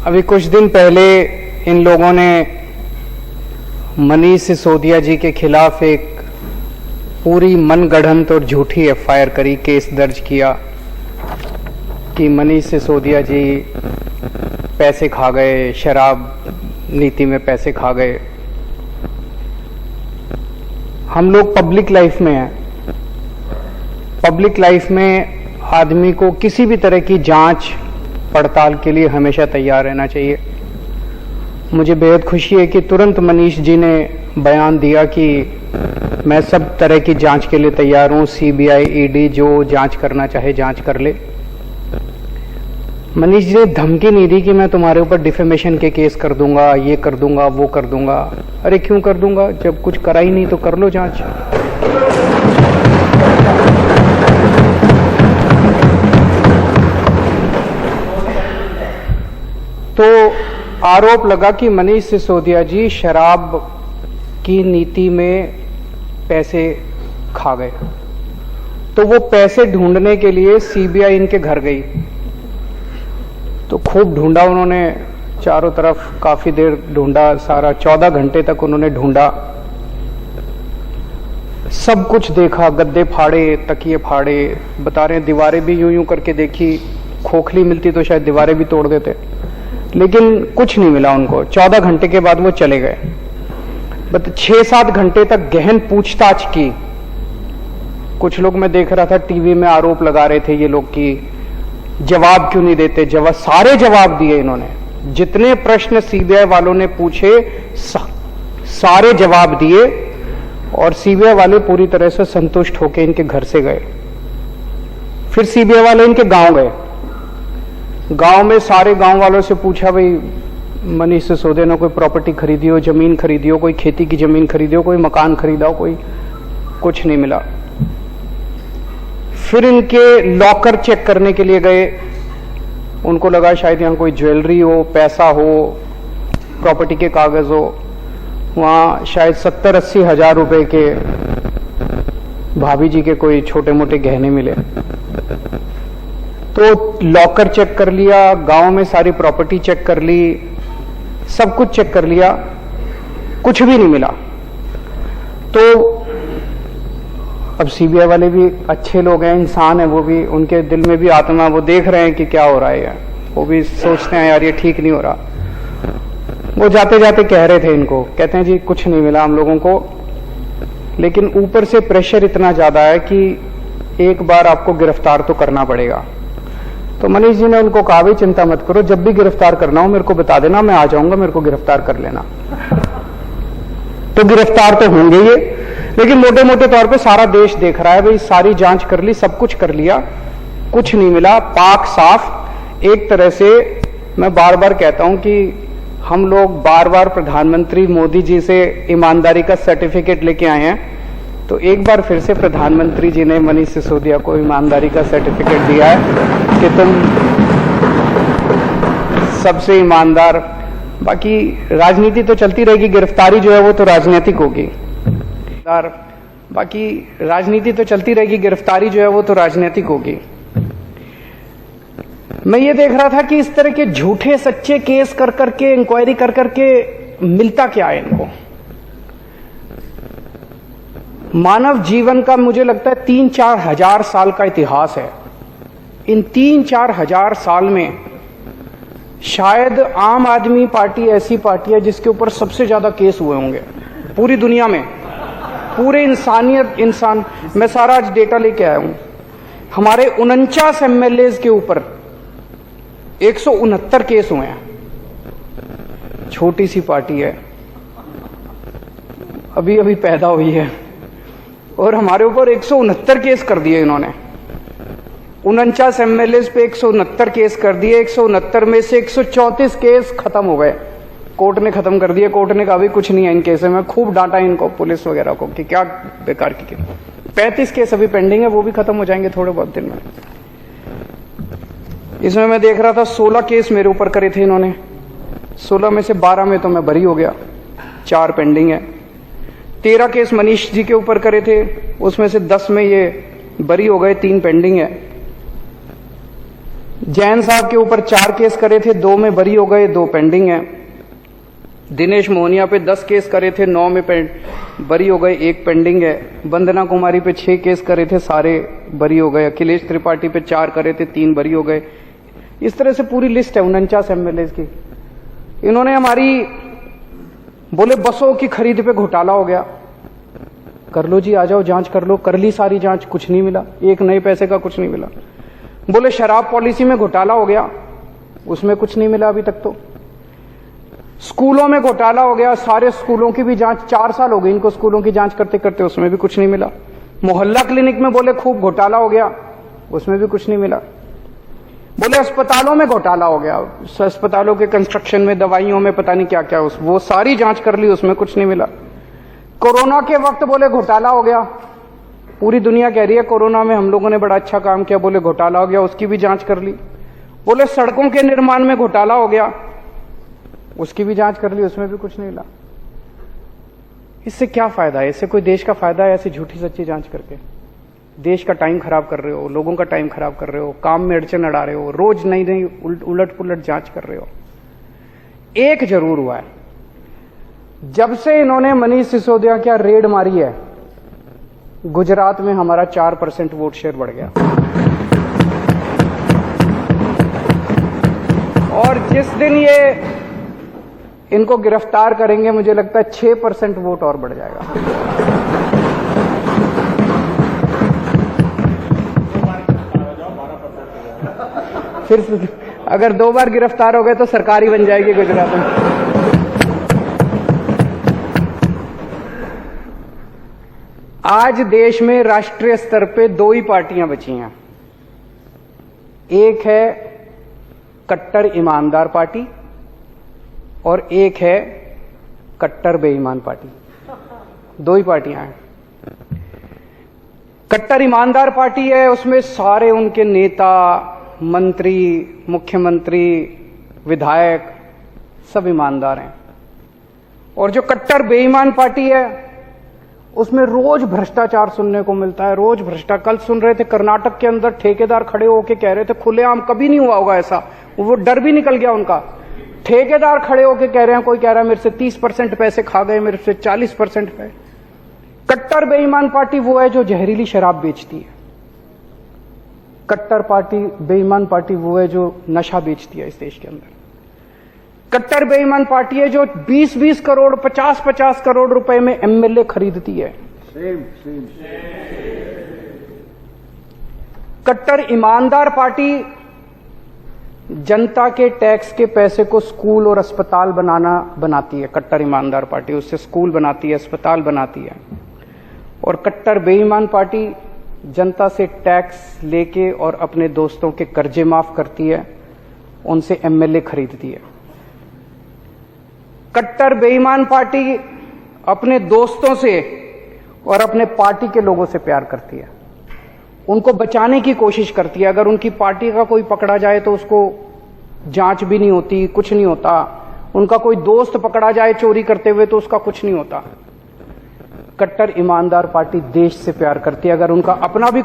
अभी कुछ दिन पहले इन लोगों ने मनीष सिसोदिया जी के खिलाफ एक पूरी मनगढ़ंत और झूठी एफआईआर करी, केस दर्ज किया कि मनीष सिसोदिया जी पैसे खा गए, शराब नीति में पैसे खा गए। हम लोग पब्लिक लाइफ में हैं। पब्लिक लाइफ में आदमी को किसी भी तरह की जांच पड़ताल के लिए हमेशा तैयार रहना चाहिए। मुझे बेहद खुशी है कि तुरंत मनीष जी ने बयान दिया कि मैं सब तरह की जांच के लिए तैयार हूं, सीबीआई, ईडी जो जांच करना चाहे जांच कर ले। मनीष जी ने धमकी नहीं दी कि मैं तुम्हारे ऊपर डिफेमेशन के केस कर दूंगा, ये कर दूंगा, वो कर दूंगा। अरे क्यों कर दूंगा, जब कुछ करा ही नहीं तो कर लो जांच। तो आरोप लगा कि मनीष सिसोदिया जी शराब की नीति में पैसे खा गए। तो वो पैसे ढूंढने के लिए सीबीआई इनके घर गई। तो खूब ढूंढा उन्होंने, चारों तरफ काफी देर ढूंढा, सारा 14 घंटे तक उन्होंने ढूंढा, सब कुछ देखा, गद्दे फाड़े, तकिए फाड़े, बता रहे हैं दीवारें भी यूं यूं करके देखी, खोखली मिलती तो शायद दीवारें भी तोड़ देते, लेकिन कुछ नहीं मिला उनको। 14 घंटे के बाद वो चले गए। बट 6-7 घंटे तक गहन पूछताछ की। कुछ लोग मैं देख रहा था टीवी में आरोप लगा रहे थे ये लोग कि जवाब क्यों नहीं देते। जवाब सारे जवाब दिए इन्होंने, जितने प्रश्न सीबीआई वालों ने पूछे सारे जवाब दिए, और सीबीआई वाले पूरी तरह से संतुष्ट होकर इनके घर से गए। फिर सीबीआई वाले इनके गांव गए। गांव में सारे गांव वालों से पूछा, भाई मनीष सिसोदिया ने कोई प्रॉपर्टी खरीदी हो, जमीन खरीदी हो, कोई खेती की जमीन खरीदी हो, कोई मकान खरीदा हो, कोई कुछ नहीं मिला। फिर इनके लॉकर चेक करने के लिए गए। उनको लगा शायद यहां कोई ज्वेलरी हो, पैसा हो, प्रॉपर्टी के कागज हो। वहां शायद 70-80 हजार रुपए के भाभी जी के कोई छोटे मोटे गहने मिले। तो लॉकर चेक कर लिया, गांव में सारी प्रॉपर्टी चेक कर ली, सब कुछ चेक कर लिया, कुछ भी नहीं मिला। तो अब सीबीआई वाले भी अच्छे लोग हैं, इंसान है, वो भी, उनके दिल में भी आत्मा, वो देख रहे हैं कि क्या हो रहा है। वो भी सोचते हैं यार ये ठीक नहीं हो रहा। वो जाते जाते कह रहे थे इनको, कहते हैं जी कुछ नहीं मिला हम लोगों को, लेकिन ऊपर से प्रेशर इतना ज्यादा है कि एक बार आपको गिरफ्तार तो करना पड़ेगा। तो मनीष जी ने उनको कहा, भाई चिंता मत करो, जब भी गिरफ्तार करना हो मेरे को बता देना, मैं आ जाऊंगा, मेरे को गिरफ्तार कर लेना। तो गिरफ्तार तो होंगे ये, लेकिन मोटे मोटे तौर पे सारा देश देख रहा है, भाई सारी जांच कर ली, सब कुछ कर लिया, कुछ नहीं मिला, पाक साफ। एक तरह से मैं बार बार कहता हूं कि हम लोग बार बार प्रधानमंत्री मोदी जी से ईमानदारी का सर्टिफिकेट लेके आए हैं, तो एक बार फिर से प्रधानमंत्री जी ने मनीष सिसोदिया को ईमानदारी का सर्टिफिकेट दिया है कि तुम सबसे ईमानदार। बाकी राजनीति तो चलती रहेगी, गिरफ्तारी जो है वो तो राजनीतिक होगी। बाकी राजनीति तो चलती रहेगी, गिरफ्तारी जो है वो तो राजनीतिक होगी। मैं ये देख रहा था कि इस तरह के झूठे सच्चे केस कर करके, इंक्वायरी कर करके मिलता क्या है इनको। मानव जीवन का मुझे लगता है 3-4 हजार साल का इतिहास है। इन 3-4 हजार साल में शायद आम आदमी पार्टी ऐसी पार्टी है जिसके ऊपर सबसे ज्यादा केस हुए होंगे पूरी दुनिया में, पूरे इंसान। मैं सारा आज डेटा लेके आया हूं। हमारे 49 एमएलए के ऊपर 169 केस हुए हैं। छोटी सी पार्टी है, अभी अभी पैदा हुई है, और हमारे ऊपर 169 केस कर दिए इन्होंने। 49 एमएलए पे 169 केस कर दिए। 169 में से 134 केस खत्म हो गए, कोर्ट ने खत्म कर दिए। कोर्ट ने कहा भी कुछ नहीं है इन केस में। खूब डांटा इनको, पुलिस वगैरह को, कि क्या बेकार की केस। 35 केस अभी पेंडिंग है, वो भी खत्म हो जाएंगे थोड़े बहुत दिन में। इसमें मैं देख रहा था 16 केस मेरे ऊपर करे थे इन्होंने। 16 में से 12 में तो मैं बरी हो गया, 4 पेंडिंग है। 13 केस मनीष जी के ऊपर करे थे, उसमें से 10 में ये बरी हो गए, 3 पेंडिंग है। जैन साहब के ऊपर 4 केस करे थे, 2 में बरी हो गए, 2 पेंडिंग हैं। दिनेश मोहनिया पे 10 केस करे थे, 9 में बरी हो गए, 1 पेंडिंग है। वंदना कुमारी पे 6 केस करे थे, सारे बरी हो गए। अखिलेश त्रिपाठी पे 4 करे थे, 3 बरी हो गए। इस तरह से पूरी लिस्ट है 49 एमएलए की। इन्होंने हमारी बोले बसों की खरीद पे घोटाला हो गया, कर लो जी, आ जाओ जांच कर लो। कर ली सारी जांच, कुछ नहीं मिला, एक नए पैसे का कुछ नहीं मिला। बोले शराब पॉलिसी में घोटाला हो गया, उसमें कुछ नहीं मिला अभी तक। तो स्कूलों में घोटाला हो गया, सारे स्कूलों की भी जांच, 4 साल हो गए इनको स्कूलों की जांच करते करते, उसमें भी कुछ नहीं मिला। मोहल्ला क्लिनिक में बोले खूब घोटाला हो गया, उसमें भी कुछ नहीं मिला। बोले अस्पतालों में घोटाला हो गया, अस्पतालों के कंस्ट्रक्शन में, दवाइयों में, पता नहीं क्या क्या, वो सारी जांच कर ली, उसमें कुछ नहीं मिला। कोरोना के वक्त बोले घोटाला हो गया, पूरी दुनिया कह रही है कोरोना में हम लोगों ने बड़ा अच्छा काम किया, बोले घोटाला हो गया, उसकी भी जांच कर ली। बोले सड़कों के निर्माण में घोटाला हो गया, उसकी भी जांच कर ली, उसमें भी कुछ नहीं मिला। इससे क्या फायदा है? इससे कोई देश का फायदा है ऐसी झूठी सच्ची जांच करके? देश का टाइम खराब कर रहे हो, लोगों का टाइम खराब कर रहे हो, काम में अड़चन अड़ा रहे हो, रोज नई नई उलट पुलट जांच कर रहे हो। एक जरूर हुआ है, जब से इन्होंने मनीष सिसोदिया क्या रेड मारी है, गुजरात में हमारा 4% वोट शेयर बढ़ गया। और जिस दिन ये इनको गिरफ्तार करेंगे, मुझे लगता है 6% वोट और बढ़ जाएगा। फिर अगर 2 बार गिरफ्तार हो गए तो सरकार ही बन जाएगी गुजरात में। आज देश में राष्ट्रीय स्तर पे 2 ही पार्टियां बची हैं। एक है कट्टर ईमानदार पार्टी और एक है कट्टर बेईमान पार्टी। 2 ही पार्टियां हैं। कट्टर ईमानदार पार्टी है, उसमें सारे उनके नेता, मंत्री, मुख्यमंत्री, विधायक सब ईमानदार हैं। और जो कट्टर बेईमान पार्टी है, उसमें रोज भ्रष्टाचार सुनने को मिलता है, रोज भ्रष्टाचार। कल सुन रहे थे कर्नाटक के अंदर ठेकेदार खड़े होकर कह रहे थे, खुलेआम कभी नहीं हुआ होगा ऐसा, वो डर भी निकल गया उनका। ठेकेदार खड़े होकर कह रहे हैं, कोई कह रहा है मेरे से 30% पैसे खा गए, मेरे से 40% पे। कट्टर बेईमान पार्टी वो है जो जहरीली शराब बेचती है। कट्टर पार्टी बेईमान पार्टी वो है जो नशा बेचती है इस देश के अंदर। कट्टर बेईमान पार्टी है जो 20-20 करोड़, 50-50 करोड़ रुपए में एमएलए खरीदती है। कट्टर ईमानदार पार्टी जनता के टैक्स के पैसे को स्कूल और अस्पताल बनाती है। कट्टर ईमानदार पार्टी उससे स्कूल बनाती है, अस्पताल बनाती है। और कट्टर बेईमान पार्टी जनता से टैक्स लेके और अपने दोस्तों के कर्जे माफ करती है, उनसे एमएलए खरीदती है। कट्टर बेईमान पार्टी अपने दोस्तों से और अपने पार्टी के लोगों से प्यार करती है, उनको बचाने की कोशिश करती है। अगर उनकी पार्टी का कोई पकड़ा जाए तो उसको जांच भी नहीं होती, कुछ नहीं होता। उनका कोई दोस्त पकड़ा जाए चोरी करते हुए तो उसका कुछ नहीं होता। कट्टर ईमानदार पार्टी देश से प्यार करती है। अगर उनका अपना भी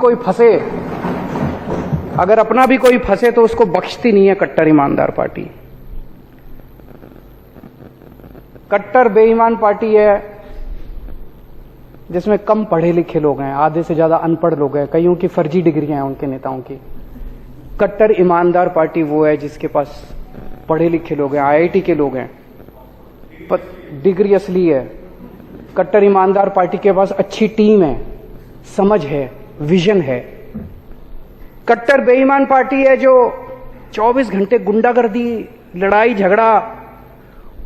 कोई फंसे तो उसको बख्शती नहीं है कट्टर ईमानदार पार्टी। कट्टर बेईमान पार्टी है जिसमें कम पढ़े लिखे लोग हैं, आधे से ज्यादा अनपढ़ लोग हैं, कईयों की फर्जी डिग्रियां हैं उनके नेताओं की। कट्टर ईमानदार पार्टी वो है जिसके पास पढ़े लिखे लोग हैं, आईआईटी के लोग हैं, डिग्री असली है। कट्टर ईमानदार पार्टी के पास अच्छी टीम है, समझ है, विजन है। कट्टर बेईमान पार्टी है जो 24 घंटे गुंडागर्दी, लड़ाई झगड़ा,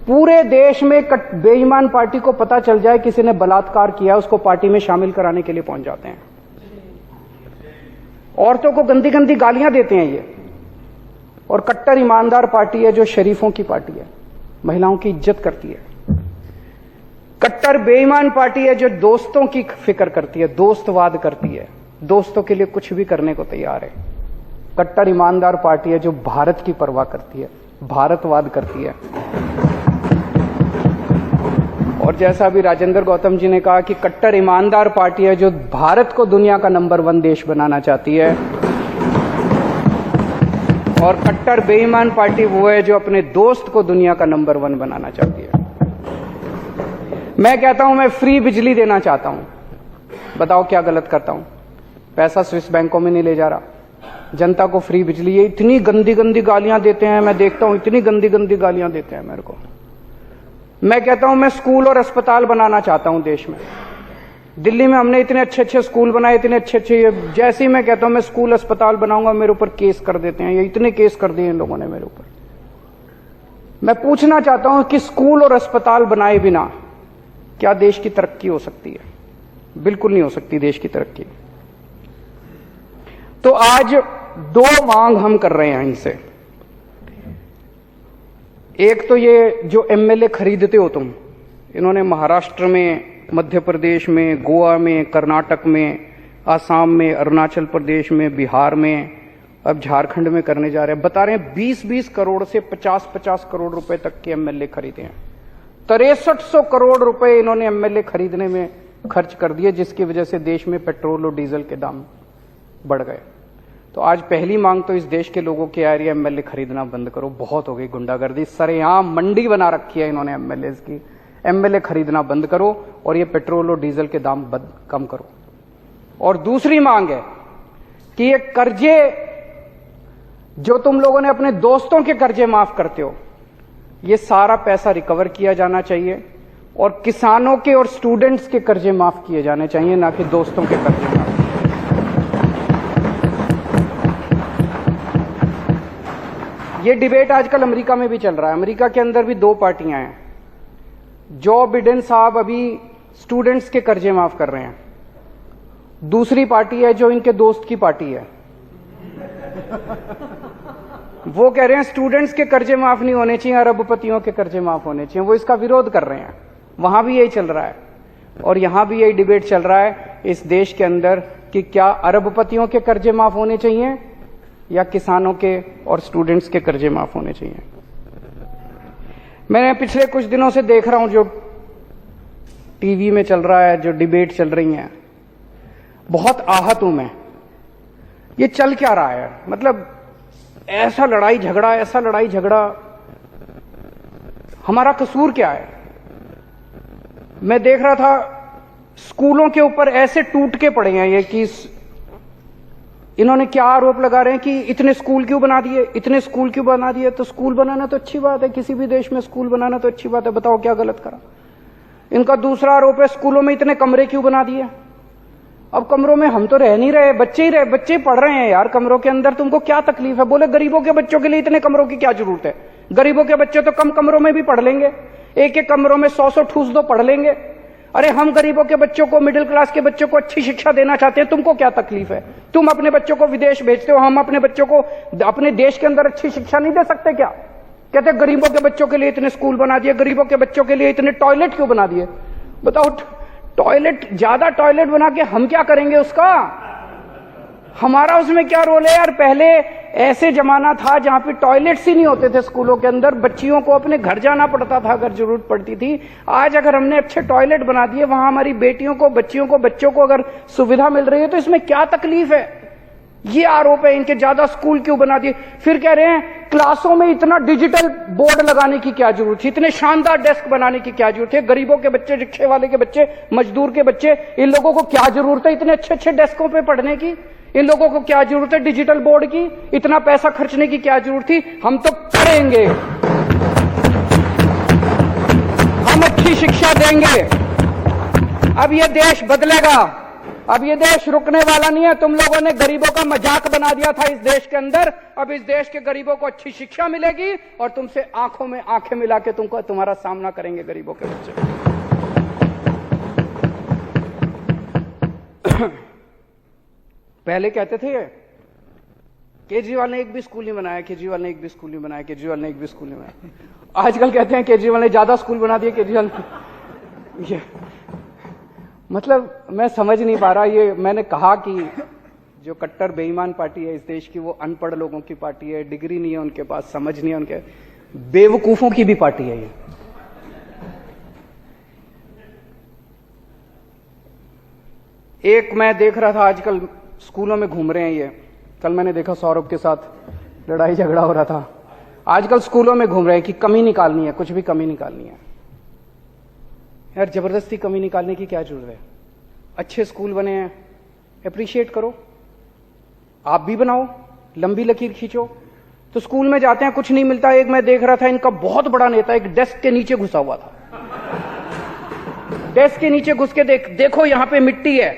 पूरे देश में बेईमान पार्टी को पता चल जाए किसी ने बलात्कार किया, उसको पार्टी में शामिल कराने के लिए पहुंच जाते हैं। औरतों को गंदी गंदी गालियां देते हैं ये। और कट्टर ईमानदार पार्टी है जो शरीफों की पार्टी है, महिलाओं की इज्जत करती है। कट्टर बेईमान पार्टी है जो दोस्तों की फिक्र करती है, दोस्तवाद करती है, दोस्तों के लिए कुछ भी करने को तैयार है। कट्टर ईमानदार पार्टी है जो भारत की परवाह करती है, भारतवाद करती है। और जैसा अभी राजेंद्र गौतम जी ने कहा कि कट्टर ईमानदार पार्टी है जो भारत को दुनिया का नंबर 1 देश बनाना चाहती है। और कट्टर बेईमान पार्टी वो है जो अपने दोस्त को दुनिया का नंबर 1 बनाना चाहती है। मैं कहता हूं मैं फ्री बिजली देना चाहता हूं, बताओ क्या गलत करता हूं? पैसा स्विस बैंकों में नहीं ले जा रहा, जनता को फ्री बिजली। ये इतनी गंदी गंदी गालियां देते हैं, मैं देखता हूं इतनी गंदी गंदी गालियां देते हैं मेरे को। मैं कहता हूं मैं स्कूल और अस्पताल बनाना चाहता हूं देश में। दिल्ली में हमने इतने अच्छे अच्छे स्कूल बनाए, इतने अच्छे अच्छे, जैसे ही मैं कहता हूं मैं स्कूल अस्पताल बनाऊंगा मेरे ऊपर केस कर देते हैं। ये इतने केस कर दिए इन लोगों ने मेरे ऊपर। मैं पूछना चाहता हूं कि स्कूल और अस्पताल बनाए बिना क्या देश की तरक्की हो सकती है? बिल्कुल नहीं हो सकती देश की तरक्की। तो आज 2 मांग हम कर रहे हैं इनसे। एक तो ये जो एमएलए खरीदते हो तुम, इन्होंने महाराष्ट्र में, मध्य प्रदेश में, गोवा में, कर्नाटक में, आसाम में, अरुणाचल प्रदेश में, बिहार में, अब झारखंड में करने जा रहे हैं। बता रहे हैं 20-20 करोड़ से 50-50 करोड़ रुपए तक के एमएलए खरीदे हैं। 6300 करोड़ रुपए इन्होंने एमएलए खरीदने में खर्च कर दिए, जिसकी वजह से देश में पेट्रोल और डीजल के दाम बढ़ गए। तो आज पहली मांग तो इस देश के लोगों की आ रही है, एमएलए खरीदना बंद करो, बहुत हो गई गुंडागर्दी, सरेआम मंडी बना रखी है इन्होंने एमएलए की। एमएलए खरीदना बंद करो और ये पेट्रोल और डीजल के दाम कम करो। और दूसरी मांग है कि ये कर्जे जो तुम लोगों ने अपने दोस्तों के कर्जे माफ करते हो, ये सारा पैसा रिकवर किया जाना चाहिए और किसानों के और स्टूडेंट्स के कर्जे माफ किए जाने चाहिए, ना कि दोस्तों के कर्जे माफ। ये डिबेट आजकल अमेरिका में भी चल रहा है। अमेरिका के अंदर भी 2 पार्टियां हैं। जो बिडेन साहब अभी स्टूडेंट्स के कर्जे माफ कर रहे हैं, दूसरी पार्टी है जो इनके दोस्त की पार्टी है, वो कह रहे हैं स्टूडेंट्स के कर्जे माफ नहीं होने चाहिए, अरबपतियों के कर्जे माफ होने चाहिए। वो इसका विरोध कर रहे हैं। वहां भी यही चल रहा है और यहां भी यही डिबेट चल रहा है इस देश के अंदर कि क्या अरबपतियों के कर्जे माफ होने चाहिए या किसानों के और स्टूडेंट्स के कर्जे माफ होने चाहिए। मैंने पिछले कुछ दिनों से देख रहा हूं जो टीवी में चल रहा है, जो डिबेट चल रही है, बहुत आहत हूं मैं। ये चल क्या रहा है? मतलब ऐसा लड़ाई झगड़ा, हमारा कसूर क्या है? मैं देख रहा था स्कूलों के ऊपर ऐसे टूट के पड़े हैं ये कि इन्होंने क्या आरोप लगा रहे हैं कि इतने स्कूल क्यों बना दिए। तो स्कूल बनाना तो अच्छी बात है, किसी भी देश में स्कूल बनाना तो अच्छी बात है, बताओ क्या गलत करा। इनका दूसरा आरोप है स्कूलों में इतने कमरे क्यों बना दिए। अब कमरों में हम तो रह नहीं रहे, बच्चे पढ़ रहे हैं यार कमरों के अंदर, तुमको क्या तकलीफ है? बोले गरीबों के बच्चों के लिए इतने कमरों की क्या जरूरत है? गरीबों के बच्चे तो कम कमरों में भी पढ़ लेंगे, एक कमरों में 100 ठूस दो पढ़ लेंगे। अरे हम गरीबों के बच्चों को, मिडिल क्लास के बच्चों को अच्छी शिक्षा देना चाहते हैं, तुमको क्या तकलीफ है? तुम अपने बच्चों को विदेश भेजते हो, हम अपने बच्चों को अपने देश के अंदर अच्छी शिक्षा नहीं दे सकते क्या? कहते गरीबों के बच्चों के लिए इतने स्कूल बना दिए, गरीबों के बच्चों के लिए इतने टॉयलेट क्यों बना दिए। बताओ, टॉयलेट, ज्यादा टॉयलेट बना के हम क्या करेंगे उसका? हमारा उसमें क्या रोल है यार? पहले ऐसे जमाना था जहां पे टॉयलेट्स ही नहीं होते थे स्कूलों के अंदर, बच्चियों को अपने घर जाना पड़ता था अगर जरूरत पड़ती थी। आज अगर हमने अच्छे टॉयलेट बना दिए, वहां हमारी बेटियों को, बच्चियों को, बच्चों को अगर सुविधा मिल रही है, तो इसमें क्या तकलीफ है? ये आरोप है इनके, ज्यादा स्कूल क्यों बना दिए। फिर कह रहे हैं क्लासों में इतना डिजिटल बोर्ड लगाने की क्या जरूरत है, इतने शानदार डेस्क बनाने की क्या जरूरत है। गरीबों के बच्चे, रिक्शे वाले के बच्चे, मजदूर के बच्चे, इन लोगों को क्या जरूरत है इतने अच्छे अच्छे डेस्कों पे पढ़ने की? इन लोगों को क्या जरूरत है डिजिटल बोर्ड की? इतना पैसा खर्चने की क्या जरूरत थी? हम तो करेंगे, हम अच्छी शिक्षा देंगे। अब ये देश बदलेगा, अब ये देश रुकने वाला नहीं है। तुम लोगों ने गरीबों का मजाक बना दिया था इस देश के अंदर, अब इस देश के गरीबों को अच्छी शिक्षा मिलेगी और तुमसे आंखों में आंखें मिला के तुम्हारा सामना करेंगे गरीबों के बच्चे। पहले कहते थे केजरीवाल ने एक भी स्कूल नहीं बनाया, केजरीवाल ने एक भी स्कूल नहीं बनाया, केजरीवाल ने एक भी स्कूल नहीं बनाया। आजकल कहते हैं केजरीवाल ने ज्यादा स्कूल बना दिए, केजरीवाल ये मतलब मैं समझ नहीं पा रहा। ये मैंने कहा कि जो कट्टर बेईमान पार्टी है इस देश की, वो अनपढ़ लोगों की पार्टी है, डिग्री नहीं है उनके पास, समझ नहीं है उनके, बेवकूफों की भी पार्टी है ये। एक मैं देख रहा था आजकल स्कूलों में घूम रहे हैं ये, कल मैंने देखा सौरभ के साथ लड़ाई झगड़ा हो रहा था। आजकल स्कूलों में घूम रहे हैं कि कमी निकालनी है, कुछ भी कमी निकालनी है। यार जबरदस्ती कमी निकालने की क्या जरूरत है? अच्छे स्कूल बने हैं, अप्रिशिएट करो, आप भी बनाओ, लंबी लकीर खींचो। तो स्कूल में जाते हैं, कुछ नहीं मिलता। एक मैं देख रहा था, इनका बहुत बड़ा नेता एक डेस्क के नीचे घुसा हुआ था। डेस्क के नीचे घुस के देखो यहां पे मिट्टी है,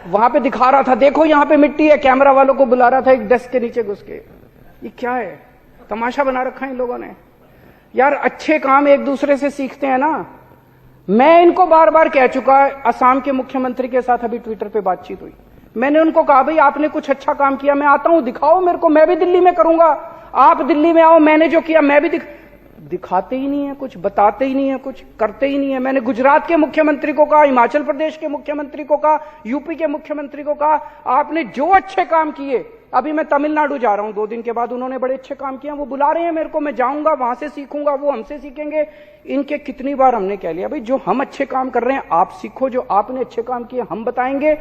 वहां पे दिखा रहा था, देखो यहां पे मिट्टी है, कैमरा वालों को बुला रहा था एक डेस्क के नीचे घुस के। ये क्या है? तमाशा बना रखा है इन लोगों ने। यार अच्छे काम एक दूसरे से सीखते हैं ना। मैं इनको बार बार कह चुका, असम के मुख्यमंत्री के साथ अभी ट्विटर पे बातचीत हुई, मैंने उनको कहा भाई आपने कुछ अच्छा काम किया, मैं आता हूं, दिखाओ मेरे को, मैं भी दिल्ली में करूंगा। आप दिल्ली में आओ, मैंने जो किया मैं भी दिखाते ही नहीं है, कुछ बताते ही नहीं है, कुछ करते ही नहीं है। मैंने गुजरात के मुख्यमंत्री को कहा, हिमाचल प्रदेश के मुख्यमंत्री को कहा, यूपी के मुख्यमंत्री को कहा, आपने जो अच्छे काम किए, अभी मैं तमिलनाडु जा रहा हूं 2 दिन के बाद, उन्होंने बड़े अच्छे काम किए, वो बुला रहे हैं मेरे को, मैं जाऊंगा, वहां से सीखूंगा, वो हमसे सीखेंगे। इनके कितनी बार हमने कह लिया भाई जो हम अच्छे काम कर रहे हैं आप सीखो, जो आपने अच्छे काम किए हम बताएंगे।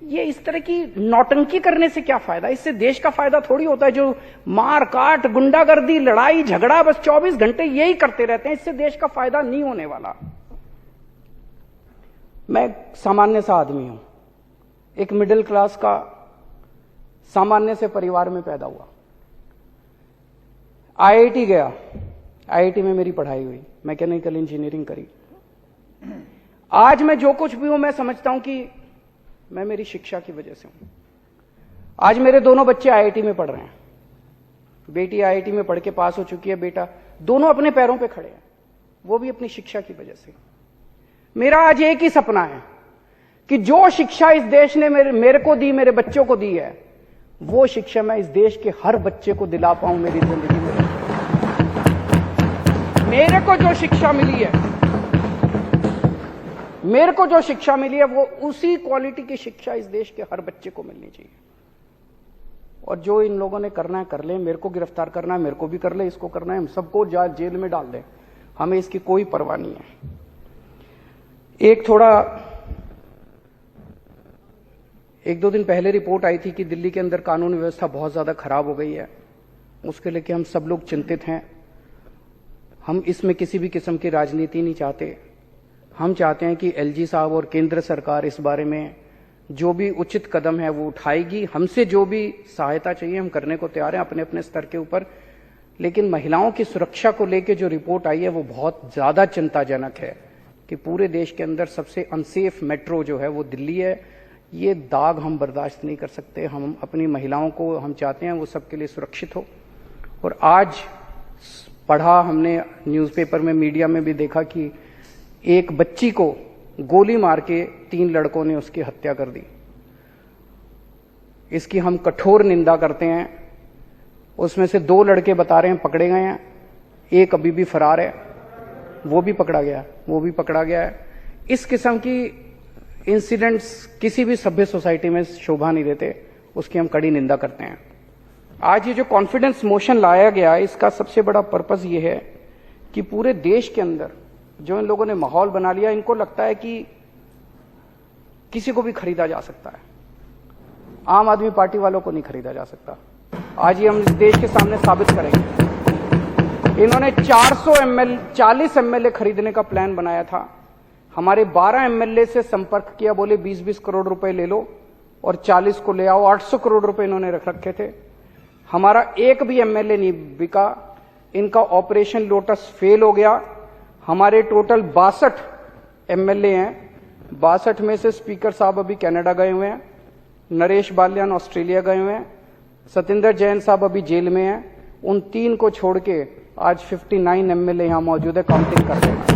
ये इस तरह की नौटंकी करने से क्या फायदा? इससे देश का फायदा थोड़ी होता है। जो मार काट, गुंडागर्दी, लड़ाई झगड़ा बस 24 घंटे यही करते रहते हैं, इससे देश का फायदा नहीं होने वाला। मैं सामान्य सा आदमी हूं, एक मिडिल क्लास का सामान्य से परिवार में पैदा हुआ, आईआईटी गया, आईआईटी में मेरी पढ़ाई हुई, मैकेनिकल इंजीनियरिंग करी। आज मैं जो कुछ भी हूं मैं समझता हूं कि मैं मेरी शिक्षा की वजह से हूं। आज मेरे दोनों बच्चे आईआईटी में पढ़ रहे हैं, बेटी आईआईटी में पढ़ के पास हो चुकी है, बेटा, दोनों अपने पैरों पे खड़े हैं, वो भी अपनी शिक्षा की वजह से। मेरा आज एक ही सपना है कि जो शिक्षा इस देश ने मेरे को दी, मेरे बच्चों को दी है, वो शिक्षा मैं इस देश के हर बच्चे को दिला पाऊं मेरी जिंदगी में। मेरे को जो शिक्षा मिली है, मेरे को जो शिक्षा मिली है, वो उसी क्वालिटी की शिक्षा इस देश के हर बच्चे को मिलनी चाहिए। और जो इन लोगों ने करना है कर ले, मेरे को गिरफ्तार करना है मेरे को भी कर ले, इसको करना है हम सबको जेल में डाल दें, हमें इसकी कोई परवाह नहीं है। एक दो दिन पहले रिपोर्ट आई थी कि दिल्ली के अंदर कानून व्यवस्था बहुत ज्यादा खराब हो गई है, उसके लेके हम सब लोग चिंतित हैं। हम इसमें किसी भी किस्म की राजनीति नहीं चाहते। हम चाहते हैं कि एलजी साहब और केंद्र सरकार इस बारे में जो भी उचित कदम है वो उठाएगी। हमसे जो भी सहायता चाहिए हम करने को तैयार हैं अपने अपने स्तर के ऊपर। लेकिन महिलाओं की सुरक्षा को लेकर जो रिपोर्ट आई है वो बहुत ज्यादा चिंताजनक है कि पूरे देश के अंदर सबसे अनसेफ मेट्रो जो है वो दिल्ली है। ये दाग हम बर्दाश्त नहीं कर सकते। हम अपनी महिलाओं को हम चाहते हैं वो सबके लिए सुरक्षित हो। और आज पढ़ा हमने न्यूज़पेपर में, मीडिया में भी देखा कि एक बच्ची को गोली मार के 3 लड़कों ने उसकी हत्या कर दी। इसकी हम कठोर निंदा करते हैं। उसमें से 2 लड़के बता रहे हैं पकड़े गए हैं, एक अभी भी फरार है, वो भी पकड़ा गया है। इस किस्म की इंसिडेंट्स किसी भी सभ्य सोसाइटी में शोभा नहीं देते, उसकी हम कड़ी निंदा करते हैं। आज ये जो कॉन्फिडेंस मोशन लाया गया, इसका सबसे बड़ा पर्पस ये है कि पूरे देश के अंदर जो इन लोगों ने माहौल बना लिया, इनको लगता है कि किसी को भी खरीदा जा सकता है, आम आदमी पार्टी वालों को नहीं खरीदा जा सकता। आज ये हम इस देश के सामने साबित करेंगे। इन्होंने 40 एमएलए खरीदने का प्लान बनाया था। हमारे 12 एमएलए से संपर्क किया, बोले 20-20 करोड़ रुपए ले लो और 40 को ले आओ। 800 करोड़ रुपए इन्होंने रख रखे थे। हमारा एक भी एमएलए नहीं बिका। इनका ऑपरेशन लोटस फेल हो गया। हमारे टोटल 62 एमएलए हैं। 62 में से स्पीकर साहब अभी कनाडा गए हुए हैं, नरेश बाल्यान ऑस्ट्रेलिया गए हुए हैं, सतिंदर जैन साहब अभी जेल में हैं। उन 3 को छोड़ के आज 59 एमएलए यहां मौजूद है, काउंटिंग करते हैं।